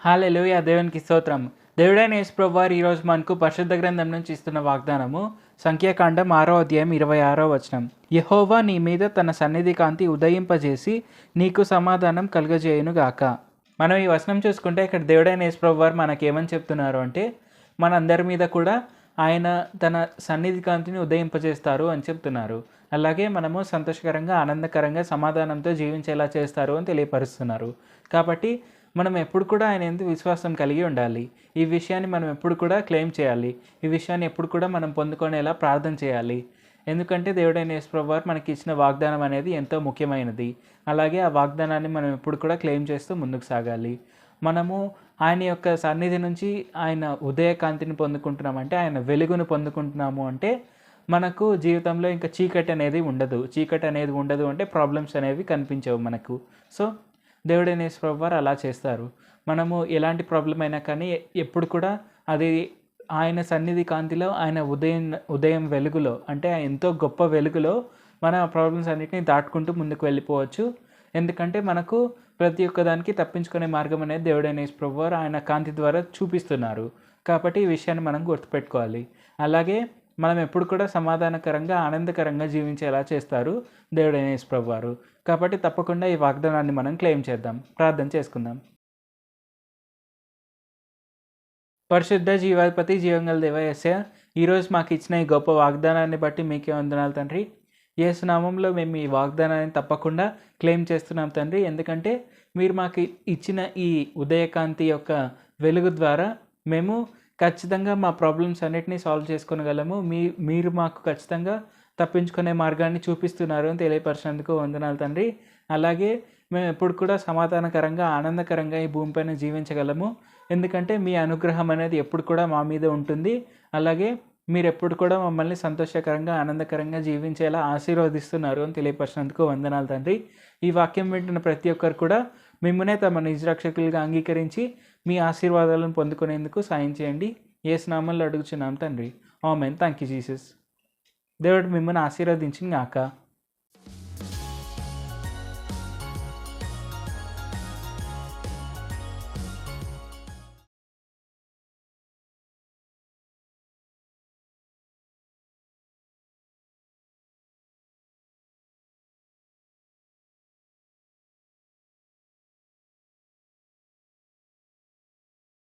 హల్లెలూయా! దేవునికి స్తోత్రం. దేవుడైన యేసు ప్రభువారు ఈరోజు మనకు పరిశుద్ధ గ్రంథం నుంచి ఇస్తున్న వాగ్దానము సంఖ్యాకాండం 6వ అధ్యాయం 26వ వచనం. యెహోవా నీ మీద తన సన్నిధి కాంతి ఉదయింపజేసి నీకు సమాధానం కలుగజేయునుగాక. మనం ఈ వచనం చూసుకుంటే ఇక్కడ దేవుడైన యేసు ప్రభువారు మనకేమని చెప్తున్నారు అంటే, మనందరి మీద కూడా ఆయన తన సన్నిధి కాంతిని ఉదయింపజేస్తారు అని చెప్తున్నారు. అలాగే మనము సంతోషకరంగా, ఆనందకరంగా, సమాధానంతో జీవించేలా చేస్తారు అని తెలియపరుస్తున్నారు. కాబట్టి మనం ఎప్పుడు కూడా ఆయన యందు విశ్వాసం కలిగి ఉండాలి. ఈ విషయాన్ని మనం ఎప్పుడు కూడా క్లెయిమ్ చేయాలి. ఈ విషయాన్ని ఎప్పుడు కూడా మనం పొందుకునేలా ప్రార్థన చేయాలి. ఎందుకంటే దేవుడైన యేసు ప్రభువారు మనకి ఇచ్చిన వాగ్దానం అనేది ఎంతో ముఖ్యమైనది. అలాగే ఆ వాగ్దానాన్ని మనం ఎప్పుడు కూడా క్లెయిమ్ చేస్తూ ముందుకు సాగాలి. మనము ఆయన యొక్క సన్నిధి నుంచి ఆయన ఉదయకాంతిని పొందుకుంటున్నామంటే, ఆయన వెలుగును పొందుకుంటున్నాము అంటే, మనకు జీవితంలో ఇంకా చీకటి అనేది ఉండదు. చీకటి అనేది ఉండదు అంటే ప్రాబ్లమ్స్ అనేవి కనిపించవు మనకు. సో దేవుడైన యేసు ప్రభువారు అలా చేస్తారు. మనము ఎలాంటి ప్రాబ్లం అయినా కానీ ఎప్పుడు కూడా అది ఆయన సన్నిధి కాంతిలో, ఆయన ఉదయం వెలుగులో, అంటే ఎంతో గొప్ప వెలుగులో మన ప్రాబ్లమ్స్ అన్నిటిని దాటుకుంటూ ముందుకు వెళ్ళిపోవచ్చు. ఎందుకంటే మనకు ప్రతి ఒక్క దానికి తప్పించుకునే మార్గం అనేది దేవుడైన యేసు ప్రభువారు ఆయన కాంతి ద్వారా చూపిస్తున్నారు. కాబట్టి ఈ విషయాన్ని మనం గుర్తుపెట్టుకోవాలి. అలాగే మనం ఎప్పుడు కూడా సమాధానకరంగా, ఆనందకరంగా జీవించేలా చేస్తారు దేవుడైన యేసు ప్రభువారు. కాబట్టి తప్పకుండా ఈ వాగ్దానాన్ని మనం క్లెయిమ్ చేద్దాం. ప్రార్థన చేసుకుందాం. పరిశుద్ధ జీవాధిపతి జీవంగల దేవ యేసయ్య, ఈరోజు మాకు ఇచ్చిన ఈ గొప్ప వాగ్దానాన్ని బట్టి మీకే వందనాలు తండ్రి. యేసు నామంలో మేము ఈ వాగ్దానాన్ని తప్పకుండా క్లెయిమ్ చేస్తున్నాం తండ్రి. ఎందుకంటే మీరు మాకు ఇచ్చిన ఈ ఉదయకాంతి యొక్క వెలుగు ద్వారా మేము ఖచ్చితంగా మా ప్రాబ్లమ్స్ అన్నిటినీ సాల్వ్ చేసుకోగలము. మీరు మాకు ఖచ్చితంగా తప్పించుకునే మార్గాన్ని చూపిస్తున్నారు అని తెలియపరిచినందుకు వందనాలు తండ్రి. అలాగే మేము ఎప్పుడు కూడా సమాధానకరంగా, ఆనందకరంగా ఈ భూమిపైన జీవించగలము. ఎందుకంటే మీ అనుగ్రహం అనేది ఎప్పుడు కూడా మా మీద ఉంటుంది. అలాగే మీరు ఎప్పుడు కూడా మమ్మల్ని సంతోషకరంగా, ఆనందకరంగా జీవించేలా ఆశీర్వదిస్తున్నారు అని తెలియపరిచినందుకు వందనాలు తండ్రి. ఈ వాక్యం వింటున్న ప్రతి ఒక్కరు కూడా మిమ్మల్నే తమ నిజ రక్షకులుగా అంగీకరించి మీ ఆశీర్వాదాలను పొందుకునేందుకు సాయం చేయండి. యేసు నామములో అడుగుచున్నాం తండ్రి. ఆమేన్. Thank you Jesus. దేవుడు మిమ్మల్ని ఆశీర్వదించును గాక.